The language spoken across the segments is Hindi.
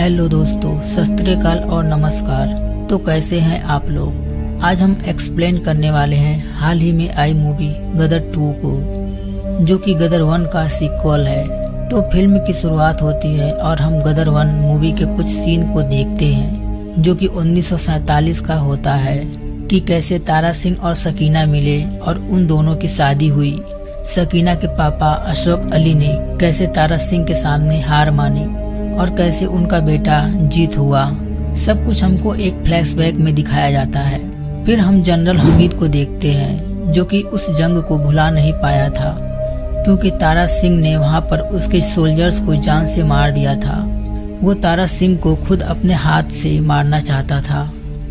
हेलो दोस्तों, सत श्री अकाल और नमस्कार। तो कैसे हैं आप लोग। आज हम एक्सप्लेन करने वाले हैं हाल ही में आई मूवी गदर 2 को, जो कि गदर 1 का सीक्वल है। तो फिल्म की शुरुआत होती है और हम गदर 1 मूवी के कुछ सीन को देखते हैं, जो कि 1947 का होता है कि कैसे तारा सिंह और सकीना मिले और उन दोनों की शादी हुई। सकीना के पापा अशोक अली ने कैसे तारा सिंह के सामने हार मानी और कैसे उनका बेटा जीत हुआ, सब कुछ हमको एक फ्लैशबैक में दिखाया जाता है। फिर हम जनरल हमीद को देखते हैं, जो कि उस जंग को भुला नहीं पाया था, क्योंकि तारा सिंह ने वहां पर उसके सोल्जर्स को जान से मार दिया था। वो तारा सिंह को खुद अपने हाथ से मारना चाहता था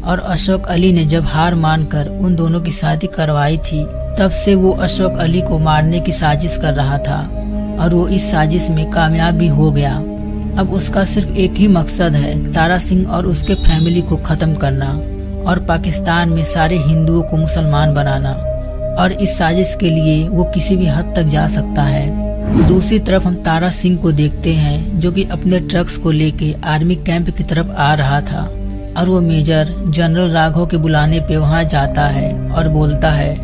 और अशोक अली ने जब हार मानकर उन दोनों की शादी करवाई थी, तब से वो अशोक अली को मारने की साजिश कर रहा था और वो इस साजिश में कामयाब भी हो गया। अब उसका सिर्फ एक ही मकसद है, तारा सिंह और उसके फैमिली को खत्म करना और पाकिस्तान में सारे हिंदुओं को मुसलमान बनाना, और इस साजिश के लिए वो किसी भी हद तक जा सकता है। दूसरी तरफ हम तारा सिंह को देखते हैं, जो कि अपने ट्रक्स को लेके आर्मी कैंप की तरफ आ रहा था और वो मेजर जनरल राघव के बुलाने पे वहाँ जाता है और बोलता है,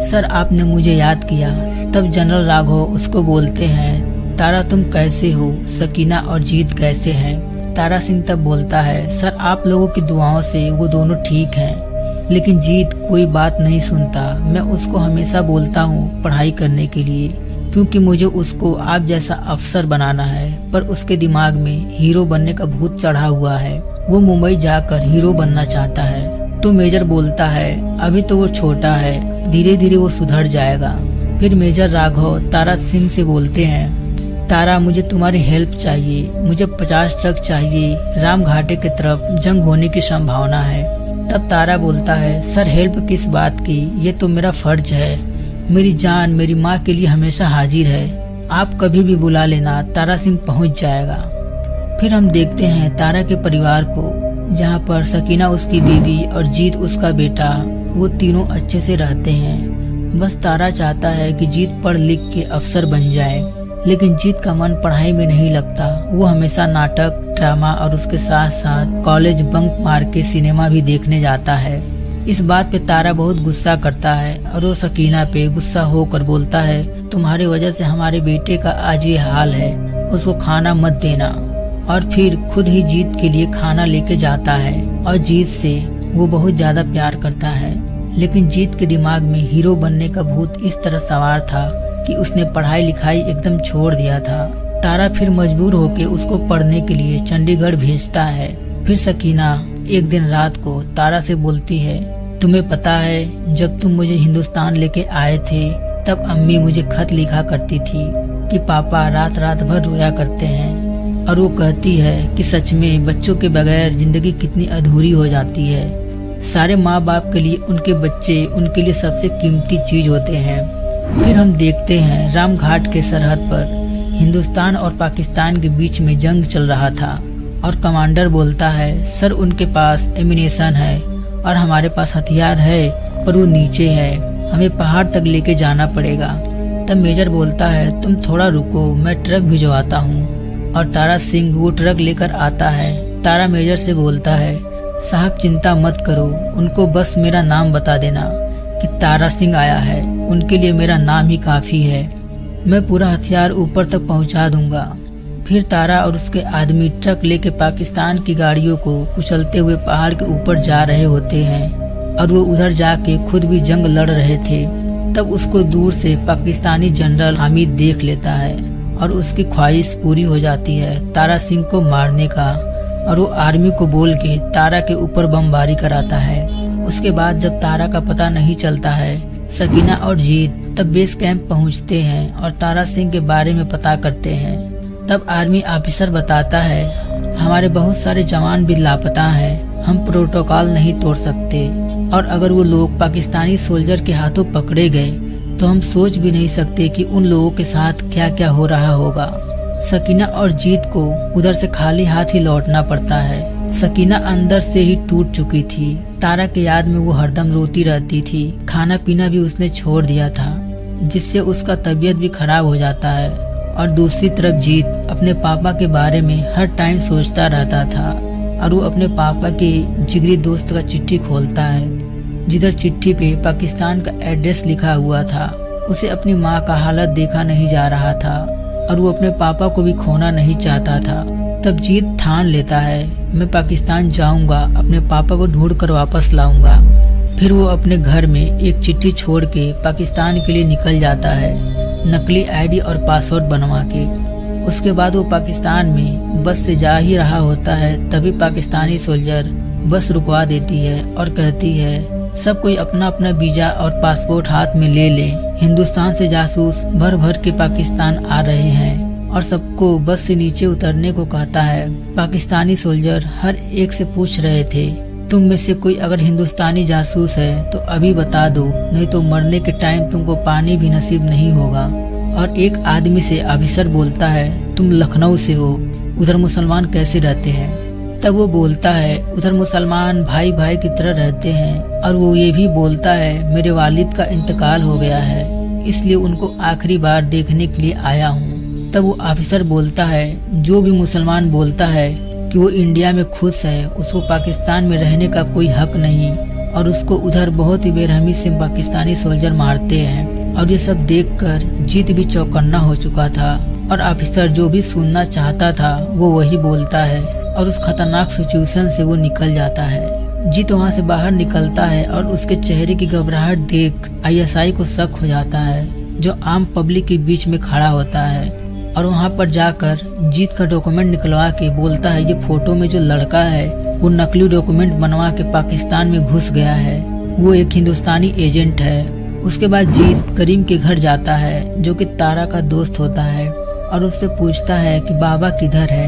सर आपने मुझे याद किया। तब जनरल राघव उसको बोलते हैं, तारा तुम कैसे हो, सकीना और जीत कैसे हैं। तारा सिंह तब बोलता है, सर आप लोगों की दुआओं से वो दोनों ठीक हैं, लेकिन जीत कोई बात नहीं सुनता। मैं उसको हमेशा बोलता हूँ पढ़ाई करने के लिए, क्योंकि मुझे उसको आप जैसा अफसर बनाना है, पर उसके दिमाग में हीरो बनने का भूत चढ़ा हुआ है। वो मुंबई जाकर हीरो बनना चाहता है। तो मेजर बोलता है, अभी तो वो छोटा है, धीरे धीरे वो सुधर जाएगा। फिर मेजर राघव तारा सिंह से बोलते हैं, तारा मुझे तुम्हारी हेल्प चाहिए, मुझे 50 ट्रक चाहिए, राम घाटे की तरफ जंग होने की संभावना है। तब तारा बोलता है, सर हेल्प किस बात की, ये तो मेरा फर्ज है, मेरी जान मेरी माँ के लिए हमेशा हाजिर है, आप कभी भी बुला लेना। तारा सिंह पहुँच जाएगा। फिर हम देखते हैं तारा के परिवार को, जहाँ पर सकीना उसकी बीवी और जीत उसका बेटा, वो तीनों अच्छे से रहते हैं। बस तारा चाहता है कि जीत पढ़ लिख के अफसर बन जाए, लेकिन जीत का मन पढ़ाई में नहीं लगता। वो हमेशा नाटक, ड्रामा और उसके साथ साथ कॉलेज बंक मार के सिनेमा भी देखने जाता है। इस बात पे तारा बहुत गुस्सा करता है और वो सकीना पे गुस्सा होकर बोलता है, तुम्हारी वजह से हमारे बेटे का आज ये हाल है, उसको खाना मत देना। और फिर खुद ही जीत के लिए खाना लेके जाता है और जीत से वो बहुत ज्यादा प्यार करता है। लेकिन जीत के दिमाग में हीरो बनने का भूत इस तरह सवार था कि उसने पढ़ाई लिखाई एकदम छोड़ दिया था। तारा फिर मजबूर होके उसको पढ़ने के लिए चंडीगढ़ भेजता है। फिर सकीना एक दिन रात को तारा से बोलती है, तुम्हें पता है जब तुम मुझे हिंदुस्तान लेके आए थे, तब अम्मी मुझे खत लिखा करती थी कि पापा रात रात भर रोया करते हैं, और वो कहती है कि सच में बच्चों के बगैर जिंदगी कितनी अधूरी हो जाती है। सारे माँ बाप के लिए उनके बच्चे उनके लिए सबसे कीमती चीज होते हैं। फिर हम देखते हैं राम घाट के सरहद पर हिंदुस्तान और पाकिस्तान के बीच में जंग चल रहा था और कमांडर बोलता है, सर उनके पास एमिनेशन है और हमारे पास हथियार है, पर वो नीचे है, हमें पहाड़ तक लेके जाना पड़ेगा। तब मेजर बोलता है, तुम थोड़ा रुको, मैं ट्रक भिजवाता हूँ। और तारा सिंह वो ट्रक लेकर आता है। तारा मेजर से बोलता है, साहब चिंता मत करो, उनको बस मेरा नाम बता देना कि तारा सिंह आया है, उनके लिए मेरा नाम ही काफी है, मैं पूरा हथियार ऊपर तक पहुंचा दूंगा। फिर तारा और उसके आदमी ट्रक लेके पाकिस्तान की गाड़ियों को कुचलते हुए पहाड़ के ऊपर जा रहे होते हैं और वो उधर जाके खुद भी जंग लड़ रहे थे। तब उसको दूर से पाकिस्तानी जनरल हामिद देख लेता है और उसकी ख्वाहिश पूरी हो जाती है तारा सिंह को मारने का, और वो आर्मी को बोल के तारा के ऊपर बमबारी कराता है। उसके बाद जब तारा का पता नहीं चलता है, सकीना और जीत तब बेस कैंप पहुंचते हैं और तारा सिंह के बारे में पता करते हैं। तब आर्मी ऑफिसर बताता है, हमारे बहुत सारे जवान भी लापता हैं, हम प्रोटोकॉल नहीं तोड़ सकते, और अगर वो लोग पाकिस्तानी सोल्जर के हाथों पकड़े गए तो हम सोच भी नहीं सकते कि उन लोगों के साथ क्या क्या हो रहा होगा। सकीना और जीत को उधर से खाली हाथ ही लौटना पड़ता है। सकीना अंदर से ही टूट चुकी थी। तारा के याद में वो हरदम रोती रहती थी। खाना पीना भी उसने छोड़ दिया था, जिससे उसका तबीयत भी खराब हो जाता है और दूसरी तरफ जीत अपने पापा के बारे में हर टाइम सोचता रहता था और वो अपने पापा के जिगरी दोस्त का चिट्ठी खोलता है, जिधर चिट्ठी पे पाकिस्तान का एड्रेस लिखा हुआ था। उसे अपनी माँ का हालत देखा नहीं जा रहा था और वो अपने पापा को भी खोना नहीं चाहता था। तब जीत ठान लेता है, मैं पाकिस्तान जाऊंगा, अपने पापा को ढूंढ कर वापस लाऊंगा। फिर वो अपने घर में एक चिट्ठी छोड़ के पाकिस्तान के लिए निकल जाता है, नकली आईडी और पासवर्ड बनवा के। उसके बाद वो पाकिस्तान में बस से जा ही रहा होता है, तभी पाकिस्तानी सोल्जर बस रुकवा देती है और कहती है सब कोई अपना अपना वीजा और पासपोर्ट हाथ में ले ले, हिंदुस्तान से जासूस भर भर के पाकिस्तान आ रहे हैं। और सबको बस से नीचे उतरने को कहता है। पाकिस्तानी सोल्जर हर एक से पूछ रहे थे, तुम में से कोई अगर हिंदुस्तानी जासूस है तो अभी बता दो, नहीं तो मरने के टाइम तुमको पानी भी नसीब नहीं होगा। और एक आदमी से ऑफिसर बोलता है, तुम लखनऊ से हो, उधर मुसलमान कैसे रहते हैं? तब वो बोलता है, उधर मुसलमान भाई भाई की तरह रहते हैं। और वो ये भी बोलता है, मेरे वालिद का इंतकाल हो गया है, इसलिए उनको आखिरी बार देखने के लिए आया हूँ। तब वो ऑफिसर बोलता है, जो भी मुसलमान बोलता है कि वो इंडिया में खुश है, उसको पाकिस्तान में रहने का कोई हक नहीं। और उसको उधर बहुत ही बेरहमी से पाकिस्तानी सोल्जर मारते हैं। और ये सब देखकर जीत भी चौकन्ना हो चुका था और ऑफिसर जो भी सुनना चाहता था वो वही बोलता है और उस खतरनाक सिचुएशन से वो निकल जाता है। जीत वहाँ से बाहर निकलता है और उसके चेहरे की घबराहट देख ISI को शक हो जाता है, जो आम पब्लिक के बीच में खड़ा होता है। और वहाँ पर जाकर जीत का डॉक्यूमेंट निकलवा के बोलता है, ये फोटो में जो लड़का है वो नकली डॉक्यूमेंट बनवा के पाकिस्तान में घुस गया है, वो एक हिंदुस्तानी एजेंट है। उसके बाद जीत करीम के घर जाता है, जो कि तारा का दोस्त होता है, और उससे पूछता है कि बाबा किधर है।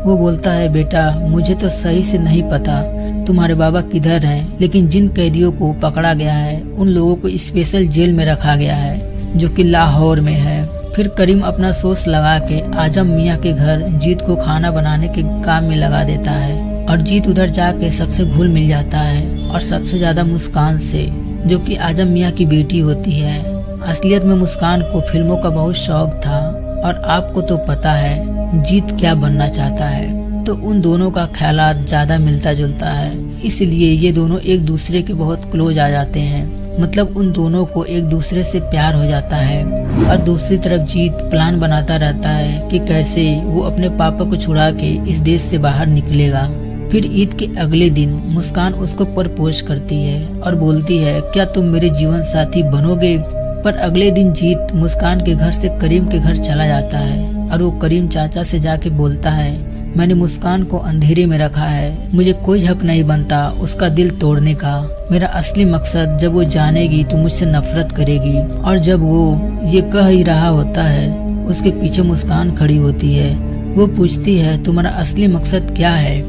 वो बोलता है, बेटा मुझे तो सही से नहीं पता तुम्हारे बाबा किधर हैं, लेकिन जिन कैदियों को पकड़ा गया है उन लोगों को स्पेशल जेल में रखा गया है, जो कि लाहौर में है। फिर करीम अपना सोर्स लगा के आजम मियाँ के घर जीत को खाना बनाने के काम में लगा देता है। और जीत उधर जाके सबसे घुल मिल जाता है, और सबसे ज्यादा मुस्कान से, जो कि आजम मियाँ की बेटी होती है। असलियत में मुस्कान को फिल्मों का बहुत शौक था, और आपको तो पता है जीत क्या बनना चाहता है, तो उन दोनों का ख्यालात ज्यादा मिलता जुलता है, इसलिए ये दोनों एक दूसरे के बहुत क्लोज आ जाते हैं। मतलब उन दोनों को एक दूसरे से प्यार हो जाता है। और दूसरी तरफ जीत प्लान बनाता रहता है कि कैसे वो अपने पापा को छुड़ा के इस देश से बाहर निकलेगा। फिर ईद के अगले दिन मुस्कान उसको प्रपोज करती है और बोलती है, क्या तुम मेरे जीवन साथी बनोगे? पर अगले दिन जीत मुस्कान के घर से करीम के घर चला जाता है और वो करीम चाचा से जाके बोलता है, मैंने मुस्कान को अंधेरे में रखा है, मुझे कोई हक नहीं बनता उसका दिल तोड़ने का। मेरा असली मकसद जब वो जानेगी तो मुझसे नफरत करेगी। और जब वो ये कह ही रहा होता है, उसके पीछे मुस्कान खड़ी होती है। वो पूछती है, तुम्हारा असली मकसद क्या है?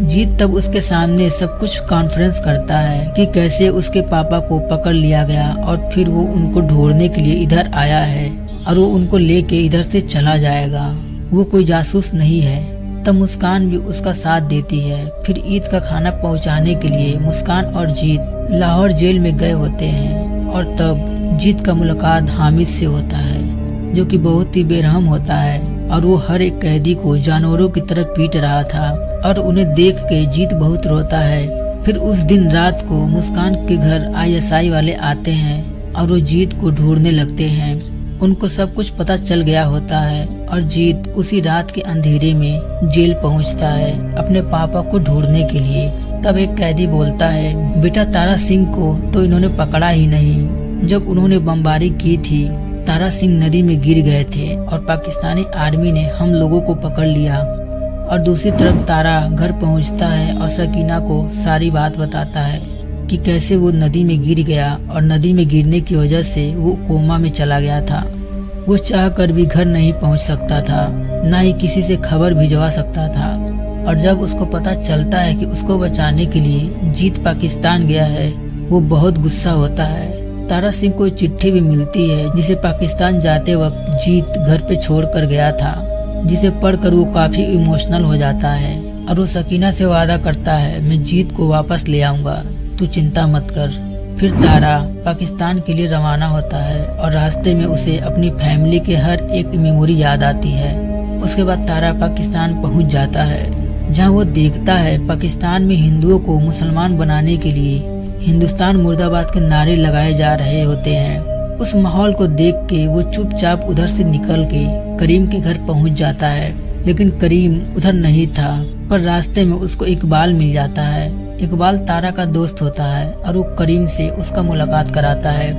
जीत तब उसके सामने सब कुछ कॉन्फ्रेंस करता है कि कैसे उसके पापा को पकड़ लिया गया और फिर वो उनको ढूंढने के लिए इधर आया है और वो उनको लेके इधर से चला जाएगा, वो कोई जासूस नहीं है। तब मुस्कान भी उसका साथ देती है। फिर ईद का खाना पहुंचाने के लिए मुस्कान और जीत लाहौर जेल में गए होते हैं। और तब जीत का मुलाकात हामिद से होता है, जो कि बहुत ही बेरहम होता है और वो हर एक कैदी को जानवरों की तरह पीट रहा था और उन्हें देख के जीत बहुत रोता है। फिर उस दिन रात को मुस्कान के घर ISI वाले आते हैं और वो जीत को ढूंढने लगते हैं। उनको सब कुछ पता चल गया होता है और जीत उसी रात के अंधेरे में जेल पहुंचता है अपने पापा को ढूंढने के लिए। तब एक कैदी बोलता है, बेटा तारा सिंह को तो इन्होंने पकड़ा ही नहीं। जब उन्होंने बमबारी की थी, तारा सिंह नदी में गिर गए थे और पाकिस्तानी आर्मी ने हम लोगों को पकड़ लिया। और दूसरी तरफ तारा घर पहुंचता है और सकीना को सारी बात बताता है कि कैसे वो नदी में गिर गया और नदी में गिरने की वजह से वो कोमा में चला गया था। वो चाहकर भी घर नहीं पहुंच सकता था, न ही किसी से खबर भिजवा सकता था। और जब उसको पता चलता है कि उसको बचाने के लिए जीत पाकिस्तान गया है, वो बहुत गुस्सा होता है। तारा सिंह को चिट्ठी भी मिलती है जिसे पाकिस्तान जाते वक्त जीत घर पे छोड़ कर गया था, जिसे पढ़कर वो काफी इमोशनल हो जाता है और वो सकीना से वादा करता है, मैं जीत को वापस ले आऊंगा, तू चिंता मत कर। फिर तारा पाकिस्तान के लिए रवाना होता है और रास्ते में उसे अपनी फैमिली के हर एक मेमोरी याद आती है। उसके बाद तारा पाकिस्तान पहुंच जाता है, जहां वो देखता है पाकिस्तान में हिंदुओं को मुसलमान बनाने के लिए हिंदुस्तान मुर्दाबाद के नारे लगाए जा रहे होते हैं। उस माहौल को देख के वो चुपचाप उधर से निकल के करीम के घर पहुंच जाता है, लेकिन करीम उधर नहीं था। पर रास्ते में उसको इकबाल मिल जाता है। इकबाल तारा का दोस्त होता है और वो करीम से उसका मुलाकात कराता है।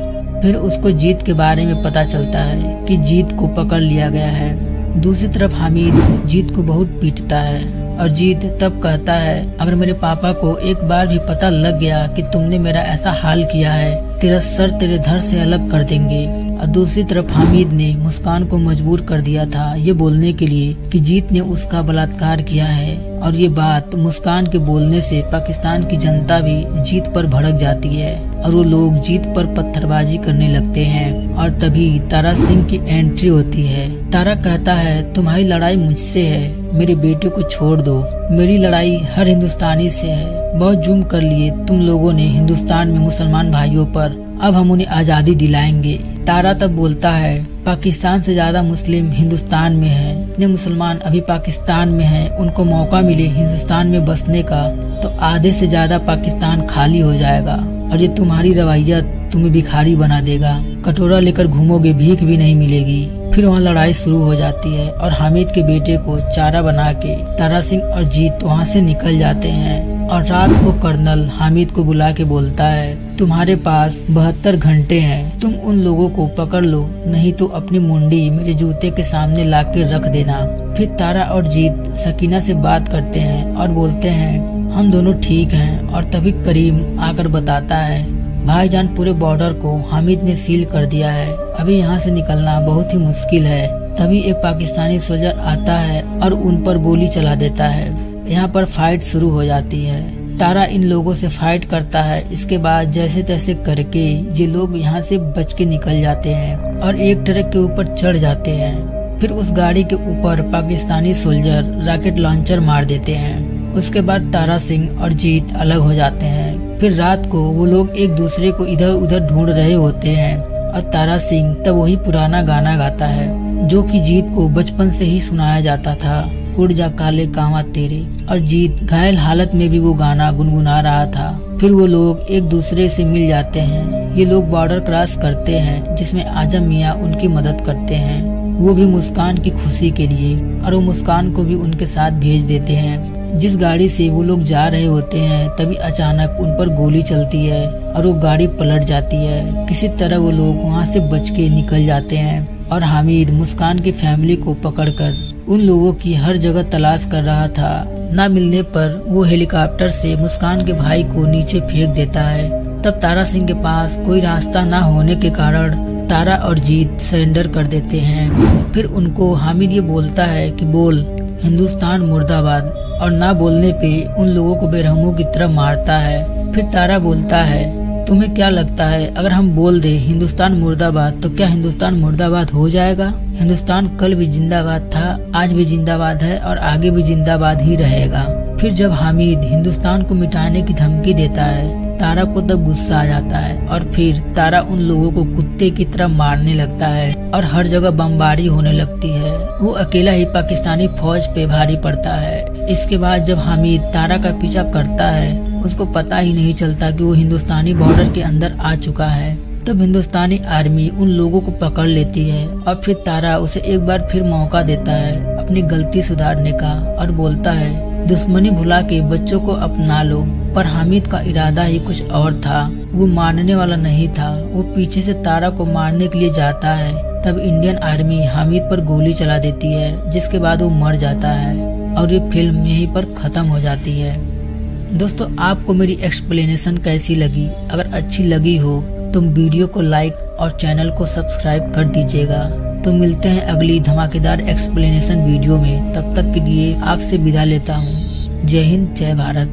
फिर उसको जीत के बारे में पता चलता है कि जीत को पकड़ लिया गया है। दूसरी तरफ हामिद जीत को बहुत पीटता है और जीत तब कहता है, अगर मेरे पापा को एक बार भी पता लग गया कि तुमने मेरा ऐसा हाल किया है, तेरा सर तेरे धड़ से अलग कर देंगे। और दूसरी तरफ हामिद ने मुस्कान को मजबूर कर दिया था ये बोलने के लिए कि जीत ने उसका बलात्कार किया है। और ये बात मुस्कान के बोलने से पाकिस्तान की जनता भी जीत पर भड़क जाती है और वो लोग जीत पर पत्थरबाजी करने लगते हैं। और तभी तारा सिंह की एंट्री होती है। तारा कहता है, तुम्हारी लड़ाई मुझसे है, मेरे बेटे को छोड़ दो। मेरी लड़ाई हर हिंदुस्तानी से है। बहुत जुल्म कर लिए तुम लोगों ने हिंदुस्तान में मुसलमान भाइयों पर, अब हम उन्हें आजादी दिलाएंगे। तारा तब बोलता है, पाकिस्तान से ज्यादा मुस्लिम हिंदुस्तान में है। जितने मुसलमान अभी पाकिस्तान में हैं, उनको मौका मिले हिंदुस्तान में बसने का तो आधे से ज्यादा पाकिस्तान खाली हो जाएगा। और ये तुम्हारी रवैयत तुम्हें भिखारी बना देगा। कटोरा लेकर घूमोगे, भीख भी नहीं मिलेगी। फिर वहाँ लड़ाई शुरू हो जाती है और हामिद के बेटे को चारा बना के तारा सिंह और जीत वहाँ से निकल जाते हैं। और रात को कर्नल हामिद को बुला के बोलता है, तुम्हारे पास 72 घंटे हैं, तुम उन लोगों को पकड़ लो, नहीं तो अपनी मुंडी मेरे जूते के सामने ला के रख देना। फिर तारा और जीत सकीना से बात करते हैं और बोलते हैं, हम दोनों ठीक हैं। और तभी करीम आकर बताता है, भाईजान पूरे बॉर्डर को हामिद ने सील कर दिया है, अभी यहाँ से निकलना बहुत ही मुश्किल है। तभी एक पाकिस्तानी सोल्जर आता है और उन पर गोली चला देता है। यहाँ पर फाइट शुरू हो जाती है। तारा इन लोगों से फाइट करता है। इसके बाद जैसे तैसे करके ये लोग यहाँ से बच के निकल जाते हैं और एक ट्रक के ऊपर चढ़ जाते हैं। फिर उस गाड़ी के ऊपर पाकिस्तानी सोल्जर रॉकेट लॉन्चर मार देते हैं। उसके बाद तारा सिंह और जीत अलग हो जाते हैं। फिर रात को वो लोग एक दूसरे को इधर उधर ढूंढ रहे होते हैं और तारा सिंह तब वही पुराना गाना गाता है जो कि जीत को बचपन से ही सुनाया जाता था, उड़ जा काले कांवा तेरे। और जीत घायल हालत में भी वो गाना गुनगुना रहा था। फिर वो लोग एक दूसरे से मिल जाते हैं। ये लोग बॉर्डर क्रॉस करते हैं, जिसमें आजम मियाँ उनकी मदद करते हैं, वो भी मुस्कान की खुशी के लिए। और वो मुस्कान को भी उनके साथ भेज देते हैं। जिस गाड़ी से वो लोग जा रहे होते हैं तभी अचानक उन पर गोली चलती है और वो गाड़ी पलट जाती है। किसी तरह वो लोग वहाँ से बच के निकल जाते हैं और हामिद मुस्कान की फैमिली को पकड़कर उन लोगों की हर जगह तलाश कर रहा था। न मिलने पर वो हेलीकॉप्टर से मुस्कान के भाई को नीचे फेंक देता है। तब तारा सिंह के पास कोई रास्ता न होने के कारण तारा और जीत सरेंडर कर देते हैं। फिर उनको हामिद ये बोलता है कि बोल हिंदुस्तान मुर्दाबाद, और ना बोलने पे उन लोगों को बेरहमों की तरह मारता है। फिर तारा बोलता है, तुम्हें क्या लगता है अगर हम बोल दे हिंदुस्तान मुर्दाबाद तो क्या हिंदुस्तान मुर्दाबाद हो जाएगा? हिंदुस्तान कल भी जिंदाबाद था, आज भी जिंदाबाद है और आगे भी जिंदाबाद ही रहेगा। फिर जब हामिद हिंदुस्तान को मिटाने की धमकी देता है, तारा को तब गुस्सा आ जाता है और फिर तारा उन लोगों को कुत्ते की तरह मारने लगता है और हर जगह बमबारी होने लगती है। वो अकेला ही पाकिस्तानी फौज पे भारी पड़ता है। इसके बाद जब हामिद तारा का पीछा करता है, उसको पता ही नहीं चलता कि वो हिंदुस्तानी बॉर्डर के अंदर आ चुका है। तब हिंदुस्तानी आर्मी उन लोगों को पकड़ लेती है और फिर तारा उसे एक बार फिर मौका देता है अपनी गलती सुधारने का और बोलता है, दुश्मनी भुला के बच्चों को अपना लो। पर हामिद का इरादा ही कुछ और था। वो मारने वाला नहीं था। वो पीछे से तारा को मारने के लिए जाता है। तब इंडियन आर्मी हामिद पर गोली चला देती है, जिसके बाद वो मर जाता है और ये फिल्म यहीं पर खत्म हो जाती है। दोस्तों, आपको मेरी एक्सप्लेनेशन कैसी लगी? अगर अच्छी लगी हो तो वीडियो को लाइक और चैनल को सब्सक्राइब कर दीजिएगा। तो मिलते हैं अगली धमाकेदार एक्सप्लेनेशन वीडियो में। तब तक के लिए आपसे विदा लेता हूँ। जय हिंद, जय भारत।